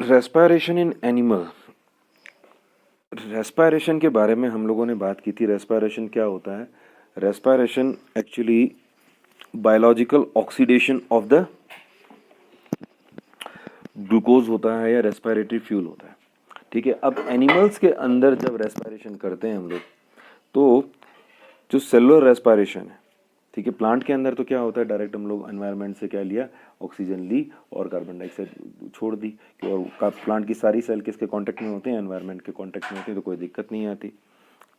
Respiration in animal. Respiration के बारे में हम लोगों ने बात की थी। रेस्पिरेशन क्या होता है? Respiration actually biological oxidation of the glucose होता है या रेस्पिरेटरी फ्यूल होता है। ठीक है, अब एनिमल्स के अंदर जब रेस्पिरेशन करते हैं हम लोग, तो जो सेलुलर रेस्पिरेशन है, ठीक है, प्लांट के अंदर तो क्या होता है, डायरेक्ट हम लोग एनवायरनमेंट से क्या लिया, ऑक्सीजन ली और कार्बन डाइऑक्साइड छोड़ दी। और प्लांट की सारी सेल किसके कांटेक्ट में होते हैं? एनवायरनमेंट के कांटेक्ट में होते हैं, तो कोई दिक्कत नहीं आती।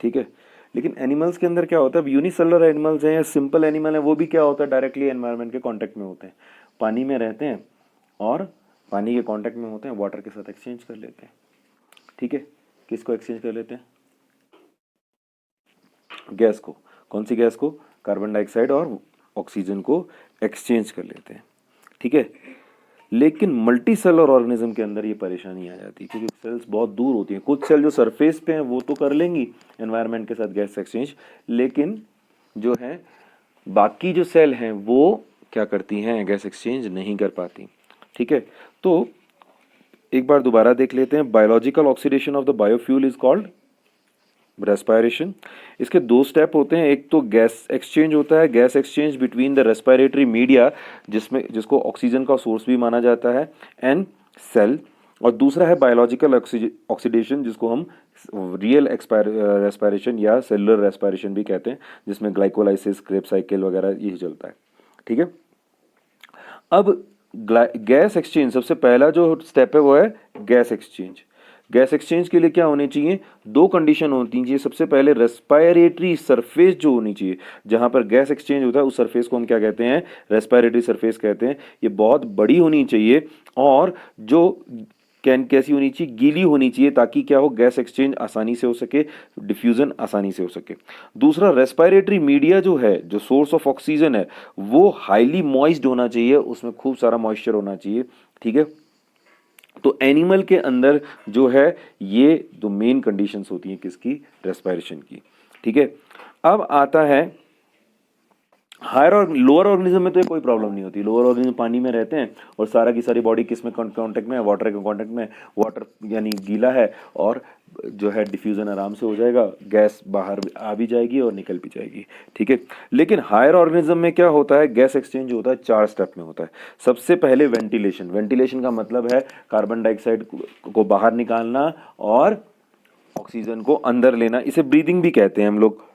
ठीक है, लेकिन एनिमल्स के अंदर क्या होता है, यूनिसेलुलर एनिमल्स हैं या सिंपल एनिमल है, वो भी क्या होता है, डायरेक्टली एनवायरनमेंट के कांटेक्ट में होते हैं, पानी में रहते हैं और पानी के कांटेक्ट में होते हैं, वाटर के साथ एक्सचेंज कर लेते हैं। ठीक है, किसको एक्सचेंज कर लेते हैं? गैस को। कौन सी गैस को? कार्बन डाइऑक्साइड और ऑक्सीजन को एक्सचेंज कर लेते हैं। ठीक है, लेकिन मल्टी सेलुलर ऑर्गेनिज्म के अंदर ये परेशानी आ जाती है, क्योंकि सेल्स बहुत दूर होती हैं। कुछ सेल जो सरफेस पे हैं वो तो कर लेंगी एनवायरनमेंट के साथ गैस एक्सचेंज, लेकिन जो है बाकी जो सेल हैं वो क्या करती हैं? गैस एक्सचेंज नहीं कर पाती। ठीक है, तो एक बार दोबारा देख लेते हैं। Biological oxidation of the biofuel is called respiration. इसके दो स्टेप होते हैं। एक तो गैस एक्सचेंज होता है, gas exchange between the respiratory media, जिसको ऑक्सीजन का सोर्स भी माना जाता है, एंड सेल। और दूसरा है बायोलॉजिकल ऑक्सीडेशन, जिसको हम रियल रेस्पिरेशन या सेलुलर रेस्पिरेशन भी कहते हैं, जिसमें ग्लाइकोलाइसिस, क्रेब्स साइकिल वगैरह यही चलता है। ठीक है, अब गैस एक्सचेंज सबसे पहला जो स्टेप है वो है गैस एक्सचेंज। गैस एक्सचेंज के लिए क्या होनी चाहिए? दो कंडीशन होती चाहिए। सबसे पहले रेस्पिरेटरी सरफेस जो होनी चाहिए, जहां पर गैस एक्सचेंज होता है, उस सरफेस को हम क्या कहते हैं? रेस्पिरेटरी सरफेस कहते हैं। ये बहुत बड़ी होनी चाहिए और जो कैसी होनी चाहिए? गीली होनी चाहिए, ताकि क्या हो, गैस एक्सचेंज आसानी से हो सके, डिफ्यूजन आसानी से हो सके। दूसरा, रेस्पिरेटरी मीडिया जो है, जो सोर्स ऑफ ऑक्सीजन है, वो हाईली मॉइस्ड होना चाहिए, उसमें खूब सारा मॉइस्चर होना चाहिए। ठीक है, तो एनिमल के अंदर जो है ये दो मेन कंडीशंस होती हैं किसकी? रेस्पिरेशन की। ठीक है, अब आता है हायर और लोअर ऑर्गेनिज्म में तो ये कोई प्रॉब्लम नहीं होती। लोअर ऑर्गेनिज्म पानी में रहते हैं और सारा की सारी बॉडी किस में कांटेक्ट में है? वाटर के कांटेक्ट में। वाटर यानी गीला है और जो है डिफ्यूजन आराम से हो जाएगा, गैस बाहर आ भी जाएगी और निकल भी जाएगी। ठीक है, लेकिन हायर ऑर्गेनिज्म में क्या होता है? गैस एक्सचेंज होता है 4 स्टेप में होता है। सबसे पहले वेंटिलेशन। वेंटिलेशन का मतलब है कार्बन डाइऑक्साइड को बाहर निकालना और ऑक्सीजन को अंदर लेना, इसे ब्रीदिंग भी कहते हैं हम लोग।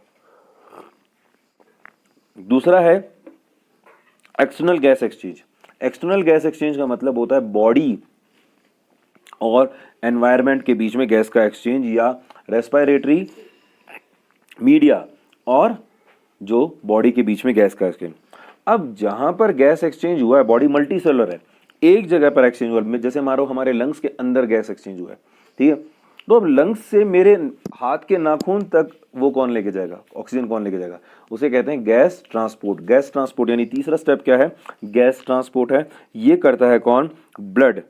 दूसरा है external gas exchange. External gas exchange का मतलब होता है बॉडी और एनवायरनमेंट के बीच में गैस का एक्सचेंज, या रेस्पिरेटरी मीडिया और जो बॉडी के बीच में गैस का एक्सचेंज। अब जहां पर गैस एक्सचेंज हुआ है, बॉडी मल्टी सेलुलर है, एक जगह पर एक्सचेंज हुआ, जैसे मानो हमारे लंग्स के अंदर गैस एक्सचेंज हुआ है। ठीक है, तो अब लंग्स से मेरे हाथ के नाखून तक वो कौन लेके जाएगा? ऑक्सीजन कौन लेके जाएगा? उसे कहते हैं गैस ट्रांसपोर्ट। गैस ट्रांसपोर्ट यानी तीसरा स्टेप क्या है? गैस ट्रांसपोर्ट है। ये करता है कौन? ब्लड।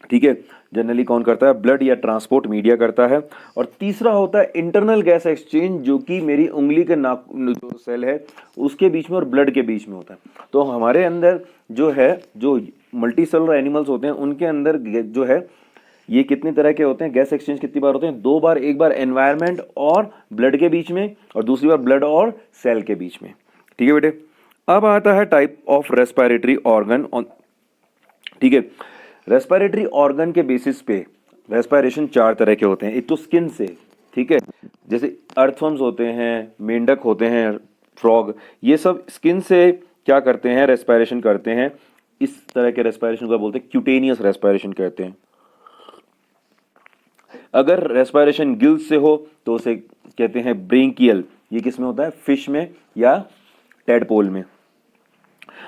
ठीक है, जनरली कौन करता है? ब्लड या ट्रांसपोर्ट मीडिया करता है। और तीसरा होता है इंटरनल गैस एक्सचेंज, जो कि मेरी उंगली के जो सेल है उसके बीच में और ब्लड के बीच में होता है। तो हमारे अंदर जो है, जो मल्टी सेलुलर एनिमल्स होते हैं, उनके अंदर जो है ये कितने तरह के होते हैं? गैस एक्सचेंज कितनी बार होते हैं? 2 बार। एक बार एनवायरनमेंट और ब्लड के बीच में, और दूसरी बार ब्लड और सेल के बीच में। ठीक है बेटे, अब आता है टाइप ऑफ रेस्पिरेटरी ऑर्गन। ठीक है, रेस्पिरेटरी ऑर्गन के बेसिस पे रेस्पिरेशन 4 तरह के होते हैं। एक तो स्किन से, ठीक है, जैसे अर्थवर्म्स होते हैं, मेंढक होते हैं, फ्रॉग, ये सब स्किन से क्या करते हैं? रेस्पिरेशन करते हैं। इस तरह के रेस्पिरेशन को बोलते हैं क्यूटेनियस रेस्पिरेशन कहते हैं। अगर रेस्पिरेशन गिल्स से हो तो उसे कहते हैं ब्रेंकियल। ये किस में होता है? फिश में या टेडपोल में।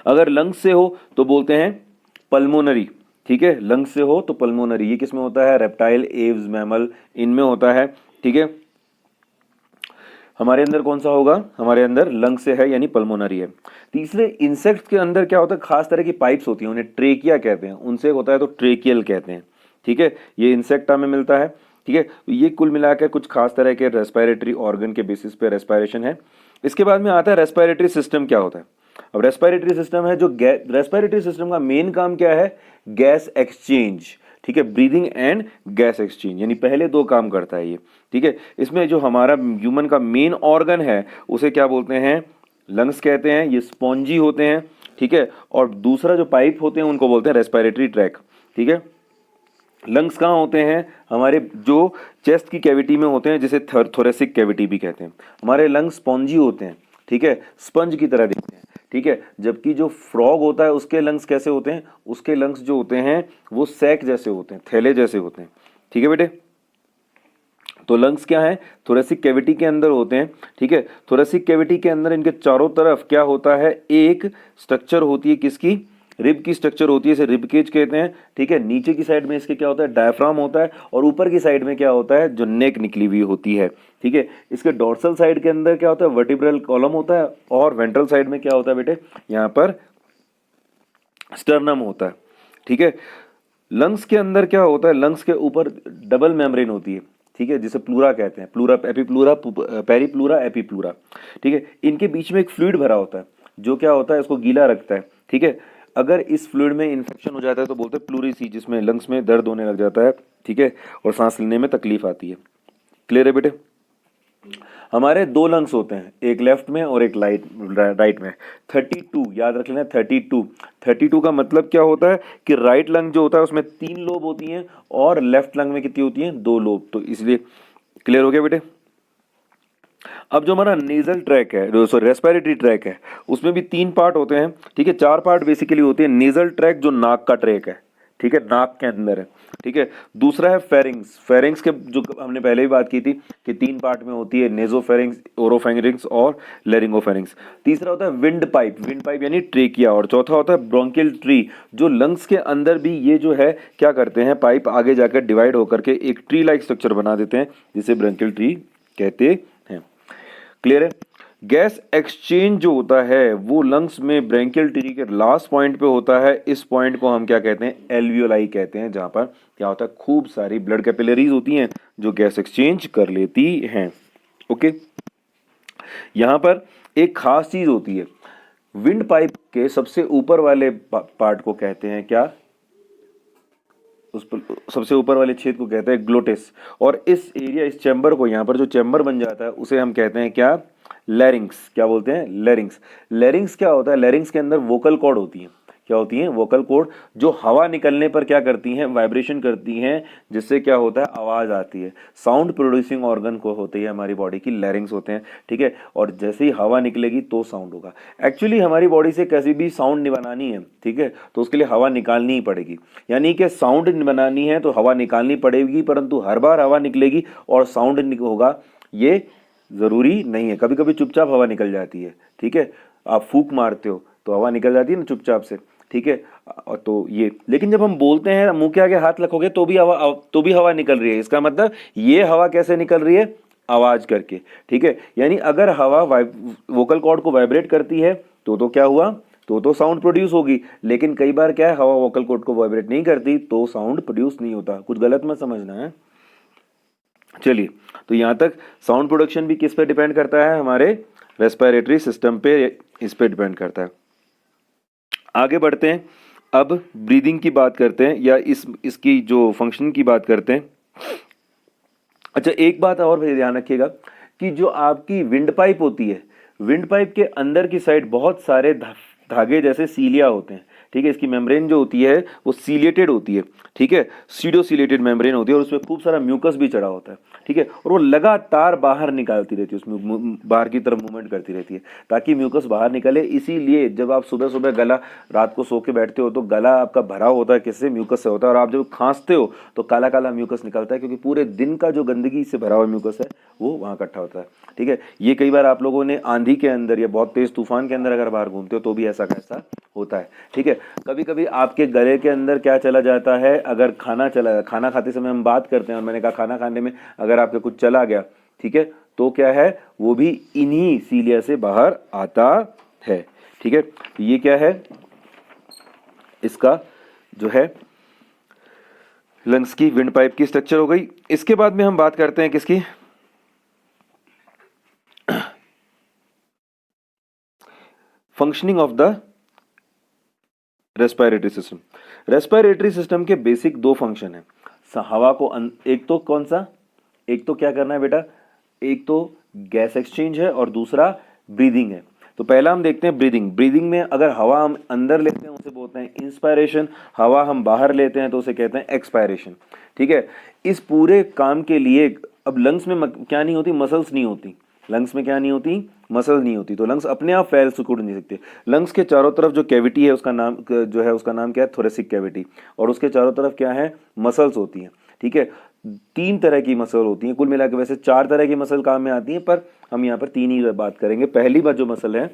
अगर लंग्स से हो तो बोलते हैं पल्मोनरी। ठीक है, लंग्स से हो तो पल्मोनरी। ये किस में होता है? रेप्टाइल, एव्स, मैमल, इनमें होता है। ठीक है, हमारे अंदर कौन सा होगा? हमारे अंदर लंग से है, यानी पल्मोनरी है। तीसरे, इंसेक्ट्स के अंदर क्या होता है? खास तरह की पाइप्स होती हैं, उन्हें ट्रेकिया कहते हैं। उनसे होता है तो ट्रेकियल कहते हैं। ठीक है, ये इंसेक्टा में मिलता है। ठीक है, तो ये कुल मिलाकर कुछ खास तरह के रेस्पिरेटरी ऑर्गन के बेसिस पे रेस्पिरेशन है। इसके बाद में आता है रेस्पिरेटरी सिस्टम क्या होता है। अब रेस्पिरेटरी सिस्टम है जो रेस्पिरेटरी सिस्टम का मेन काम क्या है? Gas exchange. ठीक है, ब्रीदिंग एंड गैस एक्सचेंज, यानी पहले दो काम करता है ये, ठीक है। इसमें जो हमारा ह्यूमन का मेन ऑर्गन है उसे क्या बोलते हैं, लंग्स कहते हैं, ये स्पॉन्जी होते हैं, ठीक है। और दूसरा जो पाइप होते हैं उनको बोलते हैं रेस्पिरेटरी ट्रैक, ठीक है। लंग्स कहाँ होते हैं, हमारे जो चेस्ट की कैविटी में होते हैं, जिसे थोरेसिक कैविटी भी कहते हैं। हमारे लंग्स स्पॉन्जी होते हैं, ठीक है, स्पंज की तरह दिखते हैं, ठीक है। जबकि जो फ्रॉग होता है उसके लंग्स कैसे होते हैं, उसके लंग्स जो होते हैं वो सैक जैसे होते हैं, थैले जैसे होते हैं, ठीक है बेटे। तो लंग्स क्या है, थोरेसिक कैविटी के अंदर होते हैं, ठीक है। थोरेसिक कैविटी के अंदर इनके चारों तरफ क्या होता है, एक स्ट्रक्चर होती है, किसकी, रिब की स्ट्रक्चर होती है, इसे रिब केज कहते हैं, ठीक है। नीचे की साइड में इसके क्या होता है, डायफ्राम होता है, और ऊपर की साइड में क्या होता है, जो नेक निकली हुई होती है, ठीक है। इसके डोर्सल साइड के अंदर क्या होता है, वर्टिब्रल कॉलम होता है, और वेंट्रल साइड में क्या होता है बेटे, यहाँ पर स्टर्नम होता है, ठीक है। लंग्स के अंदर क्या होता है, लंग्स के ऊपर डबल मेम्ब्रेन होती है, ठीक है, जिसे प्लूरा कहते हैं, प्लूरा एपीप्लूरा, पेरीप्लूरा एपीप्लूरा, ठीक है। इनके बीच में एक फ्लूइड भरा होता है जो क्या होता है, इसको गीला रखता है, ठीक है। अगर इस फ्लूइड में इन्फेक्शन हो जाता है तो बोलते हैं प्लूरिसी, जिसमें लंग्स में दर्द होने लग जाता है, ठीक है, और सांस लेने में तकलीफ आती है। क्लियर है बेटे। हमारे दो लंग्स होते हैं, एक लेफ्ट में और एक राइट में। 32 याद रख लेना, 32 का मतलब क्या होता है कि राइट लंग जो होता है उसमें 3 लोब होती हैं, और लेफ्ट लंग में कितनी होती हैं, 2 लोब। तो इसलिए क्लियर हो गया बेटे। अब जो हमारा नेजल ट्रैक है, जो सॉरी रेस्पिरेटरी ट्रैक है, उसमें भी 3 पार्ट होते हैं, ठीक है। 4 पार्ट बेसिकली होते हैं। नेजल ट्रैक जो नाक का ट्रैक है, ठीक है, नाक के अंदर है, ठीक है। दूसरा है फेरिंग्स, फेरिंग्स के जो हमने पहले भी बात की थी कि 3 पार्ट में होती है, नेजोफेरिंग्स, ओरोफेरिंग्स और लेरिंगोफेरिंग्स। तीसरा होता है विंड पाइप यानी ट्रेकिया, और चौथा होता है ब्रोंकियल ट्री, जो लंग्स के अंदर भी ये जो है क्या करते हैं, पाइप आगे जाकर डिवाइड होकर के एक ट्री लाइक स्ट्रक्चर बना देते हैं, जिसे ब्रोंकियल ट्री कहते हैं। क्लियर है। गैस एक्सचेंज जो होता है वो लंग्स में ब्रेंकियल ट्री के लास्ट पॉइंट पे होता है। इस पॉइंट को हम क्या कहते हैं, एल्वियोलाई कहते हैं, जहां पर क्या होता है, खूब सारी ब्लड कैपिलरीज होती हैं जो गैस एक्सचेंज कर लेती हैं। ओके, यहां पर एक खास चीज होती है, विंड पाइप के सबसे ऊपर वाले पार्ट को कहते हैं क्या, उस पर सबसे ऊपर वाले छेद को कहते हैं ग्लोटिस, और इस एरिया, इस चैम्बर को, यहाँ पर जो चैम्बर बन जाता है उसे हम कहते हैं क्या, लैरिंग्स। क्या बोलते हैं, लैरिंग्स। लैरिंग्स क्या होता है, लैरिंग्स के अंदर वोकल कॉर्ड होती है। क्या होती हैं, वोकल कॉर्ड, जो हवा निकलने पर क्या करती हैं, वाइब्रेशन करती हैं, जिससे क्या होता है, आवाज आती है। साउंड प्रोड्यूसिंग ऑर्गन को होती है हमारी बॉडी की, लैरिंग्स होते हैं, ठीक है। और जैसे ही हवा निकलेगी तो साउंड होगा। एक्चुअली हमारी बॉडी से कैसी भी साउंड बनानी है, ठीक है, तो उसके लिए हवा निकालनी ही पड़ेगी। यानी कि साउंड बनानी है तो हवा निकालनी पड़ेगी, परंतु हर बार हवा निकलेगी और साउंड होगा ये जरूरी नहीं है। कभी कभी चुपचाप हवा निकल जाती है, ठीक है। आप फूंक मारते हो तो हवा निकल जाती है ना चुपचाप से, ठीक है। तो ये, लेकिन जब हम बोलते हैं, मुंह के आगे हाथ रखोगे तो भी हवा निकल रही है। इसका मतलब ये हवा कैसे निकल रही है, आवाज करके, ठीक है। यानी अगर हवा वोकल कॉर्ड को वाइब्रेट करती है तो क्या हुआ, तो साउंड प्रोड्यूस होगी। लेकिन कई बार क्या है, हवा वोकल कॉर्ड को वाइब्रेट नहीं करती तो साउंड प्रोड्यूस नहीं होता। कुछ गलत मत समझना है। चलिए, तो यहां तक साउंड प्रोडक्शन भी किस पे डिपेंड करता है, हमारे रेस्पिरेटरी सिस्टम पे, इस पे डिपेंड करता है। आगे बढ़ते हैं, अब ब्रीदिंग की बात करते हैं, या इसकी जो फंक्शन की बात करते हैं। अच्छा, एक बात और भी ध्यान रखिएगा कि जो आपकी विंड पाइप होती है, विंड पाइप के अंदर की साइड बहुत सारे धागे जैसे सीलिया होते हैं, ठीक है। इसकी मेम्ब्रेन जो होती है वो सीलिएटेड होती है, ठीक है, सीडो सीलिएटेड मेम्ब्रेन होती है, और उसमें खूब सारा म्यूकस भी चढ़ा होता है, ठीक है। और वो लगातार बाहर निकालती रहती है, उसमें बाहर की तरफ मूवमेंट करती रहती है ताकि म्यूकस बाहर निकले। इसीलिए जब आप सुबह सुबह गला, रात को सो के बैठते हो तो गला आपका भरा होता है, किससे, म्यूकस से होता है। और आप जब खांसते हो तो काला काला म्यूकस निकलता है, क्योंकि पूरे दिन का जो गंदगी से भरा हुआ म्यूकस है वो वहाँ इकट्ठा होता है, ठीक है। ये कई बार आप लोगों ने आंधी के अंदर या बहुत तेज तूफान के अंदर अगर बाहर घूमते हो तो भी ऐसा कैसा होता है, ठीक है। कभी कभी आपके गले के अंदर क्या चला जाता है, अगर खाना खाते समय हम बात करते हैं, और मैंने कहा खाना खाने में अगर आपके कुछ चला गया, ठीक है, तो क्या है, वो भी इन्हीं सीलिया से बाहर आता है, ठीक है। ये क्या है, इसका जो है लंग्स की विंड पाइप की स्ट्रक्चर हो गई। इसके बाद में हम बात करते हैं किसकी, functioning of the respiratory system. Respiratory system के बेसिक दो फंक्शन है। हवा को एक तो कौन सा, एक तो क्या करना है बेटा, एक तो गैस एक्सचेंज है और दूसरा ब्रीदिंग है। तो पहला हम देखते हैं ब्रीदिंग। ब्रीदिंग में अगर हवा हम अंदर लेते हैं उसे बोलते हैं इंस्पायरेशन, हवा हम बाहर लेते हैं तो उसे कहते हैं एक्सपायरेशन। ठीक है, इस पूरे काम के लिए अब लंग्स में क्या नहीं होती, मसल्स नहीं होती। लंग्स में क्या नहीं होती, मसल नहीं होती, तो लंग्स अपने आप फैल सिकुड़ नहीं सकते। लंग्स के चारों तरफ जो कैविटी है उसका नाम जो है उसका नाम क्या है, थोरेसिक कैविटी, और उसके चारों तरफ क्या है, मसल्स होती हैं। ठीक है, तीन तरह की मसल होती हैं कुल मिला के, वैसे चार तरह की मसल काम में आती हैं पर हम यहाँ पर तीन ही बात करेंगे। पहली बात जो मसल है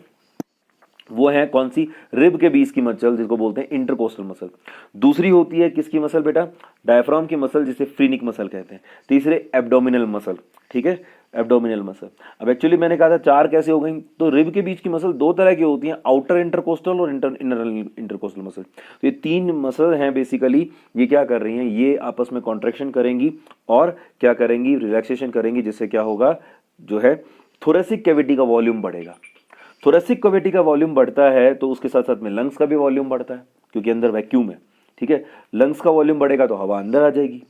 वो है कौन सी, रिब के बीच की मसल जिसको बोलते हैं इंटरकोस्टल मसल। दूसरी होती है किसकी मसल बेटा, डायफ्राम की मसल जिसे फ्रीनिक मसल कहते हैं। तीसरे एब्डोमिनल मसल। ठीक है, एब्डोमिनल मसल। अब एक्चुअली मैंने कहा था चार कैसे हो गई, तो रिब के बीच की मसल दो तरह की होती हैं, आउटर इंटरकोस्टल और इनर इंटरकोस्टल मसल। तो ये तीन मसल हैं बेसिकली, ये क्या कर रही हैं, ये आपस में कॉन्ट्रैक्शन करेंगी और क्या करेंगी, रिलैक्सेशन करेंगी, जिससे क्या होगा, जो है थोरेसिक कैविटी का वॉल्यूम बढ़ेगा। थोरेसिक कैविटी का वॉल्यूम बढ़ता है तो उसके साथ साथ में लंग्स का भी वॉल्यूम बढ़ता है, क्योंकि अंदर वैक्यूम है। ठीक है, लंग्स का वॉल्यूम बढ़ेगा तो हवा अंदर आ जाएगी।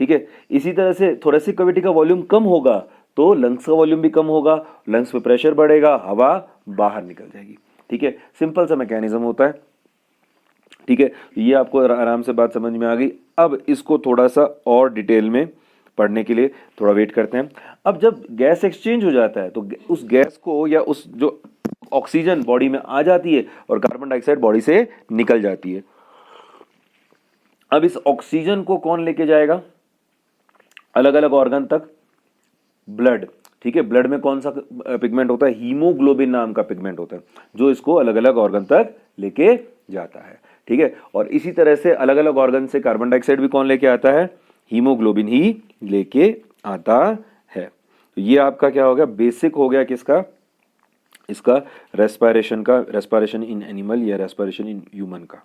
ठीक है, इसी तरह से थोरेसिक कैविटी का वॉल्यूम कम होगा तो लंग्स का वॉल्यूम भी कम होगा, लंग्स में प्रेशर बढ़ेगा, हवा बाहर निकल जाएगी। ठीक है, सिंपल सा मैकेनिज्म होता है। ठीक है, ये आपको आराम से बात समझ में आ गई। अब इसको थोड़ा सा और डिटेल में पढ़ने के लिए थोड़ा वेट करते हैं। अब जब गैस एक्सचेंज हो जाता है तो उस गैस को या उस जो ऑक्सीजन बॉडी में आ जाती है और कार्बन डाइऑक्साइड बॉडी से निकल जाती है। अब इस ऑक्सीजन को कौन लेके जाएगा अलग अलग ऑर्गन तक, ब्लड। ठीक है, ब्लड में कौन सा पिगमेंट होता है, हीमोग्लोबिन नाम का पिगमेंट होता है जो इसको अलग अलग ऑर्गन तक लेके जाता है। ठीक है, और इसी तरह से अलग अलग ऑर्गन से कार्बन डाइऑक्साइड भी कौन लेके आता है, हीमोग्लोबिन ही लेके आता है। तो ये आपका क्या हो गया, बेसिक हो गया किसका, इसका रेस्पिरेशन का, रेस्पिरेशन इन एनिमल या रेस्पिरेशन इन ह्यूमन का।